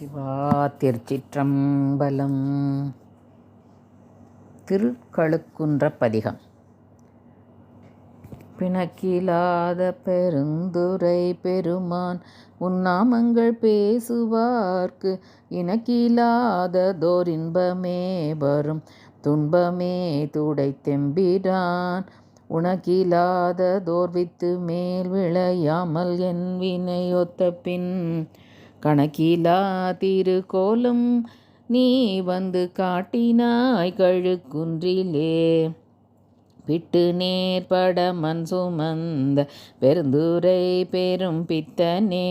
சிவா திருச்சிற்றம்பலம். திருக்கழுக்குன்ற பதிகம். பிணக்கிலாத பெருந்துரை பெருமான் உன்னாமங்கள் பேசுவார்க்கு இணக்கிலாததோர் இன்பமே வரும் துன்பமே துடைத்தெம்பிரான் உனக்கிலாததோர் வித்து மேல் விளையாமல் என் வினையொத்த பின் கணக்கிலா திருக்கோலம் நீ வந்து காட்டினாய் கழுக்குன்றிலே விட்டு நேர்பட மண் சுமந்த பெருந்துரை பெரும் பித்தனே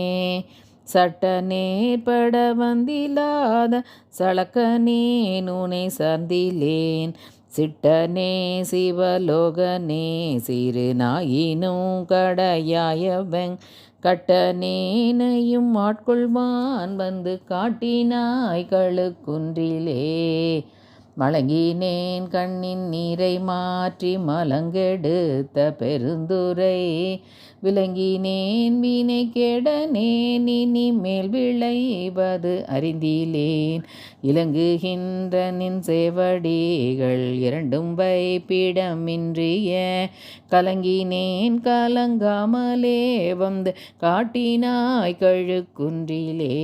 சட்ட நேர்பட வந்திலாத சளக்கனே நூனை சார்ந்திலேன் சிட்டனே சிவலோகனே சிறு நாயினும் கடையாயவங் கட்டனேனையும் ஆட்கொள்வான் வந்து காட்டினாய் கழுக்குன்றிலே மலங்கினேன் கண்ணின் நீரை மாற்றி மலங்கெடுத்த பெருந்துரை விளங்கினேன் வினை கெடனேன் இனி மேல் விளைவது அறிந்திலேன் இலங்குகின்ற நின் சேவடிகள் இரண்டும் வைப்பிடமின்றிய கலங்கினேன் கலங்காமலே வந்து காட்டினாய் கழுக்குன்றிலே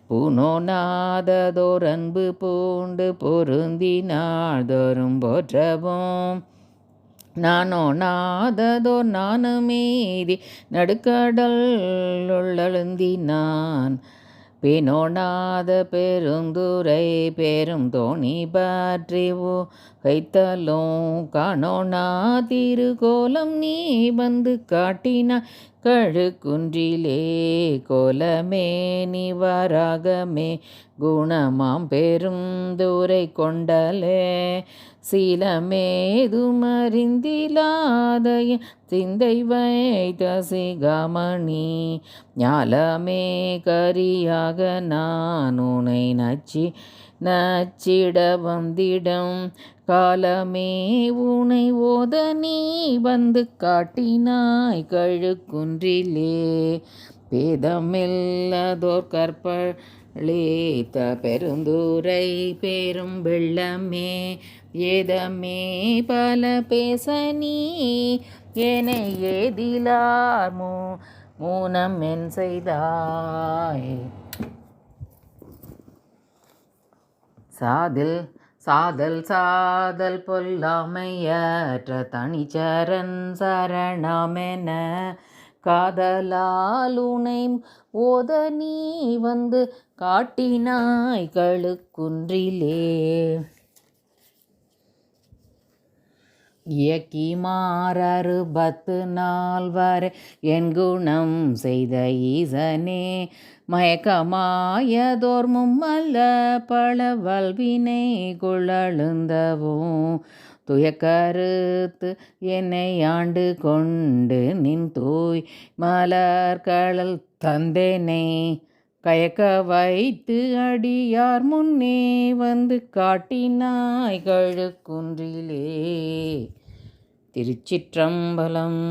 பூனோனாததோர் அன்பு பூண்டு பொருந்தினாதோறும் போற்றவும் நானோனாததோர் நானுமீதி நடுக்கடல் உள்ளழுந்தினான் பேனோனாத பெருந்துரை பெரும் தோணி பற்றி கைத்தலும் காணோனா திருக்கோலம் நீ வந்து காட்டினா கழுக்குன்றிலே கோலமே நிவராகமே குணமாம் பெருந்துரை கொண்டலே சீலமேதுமறிந்திலாதய சிந்தை வைத்த சிகாமணி ஞாலமே கரியாக நான் உனை நச்சிட வந்திடம் காலமே உனை ஓத நீ வந்து காட்டினாய் கழுக்குன்றிலே பேதமில்லதோர் கற்பளேத்த பெருந்துரை பெரும் வெள்ளமே ஏதமே பல பேச நீ ஏனை ஏதிலார் மூனம் என் செய்தாய் சாதல் பொல்லாமையற்ற தனிச்சரண் சரணமென காதலால் உனை ஓத நீ வந்து காட்டினாய் கழுக்குன்றிலே இயக்கி மாறறுபத்து நாள் வரை என் குணம் செய்த ஈசனே மயக்கமாயதோர் மும்மல்ல பல வல்வினை குழழுந்தவும் துயக்கருத்து என்னை ஆண்டு கொண்டு நின் தூய் மலர்கடல் தந்தேனை கயக்க வைத்து அடியார் முன்னே வந்து காட்டினாய் கழுக்குன்றிலே. திருச்சிற்றம்பலம்.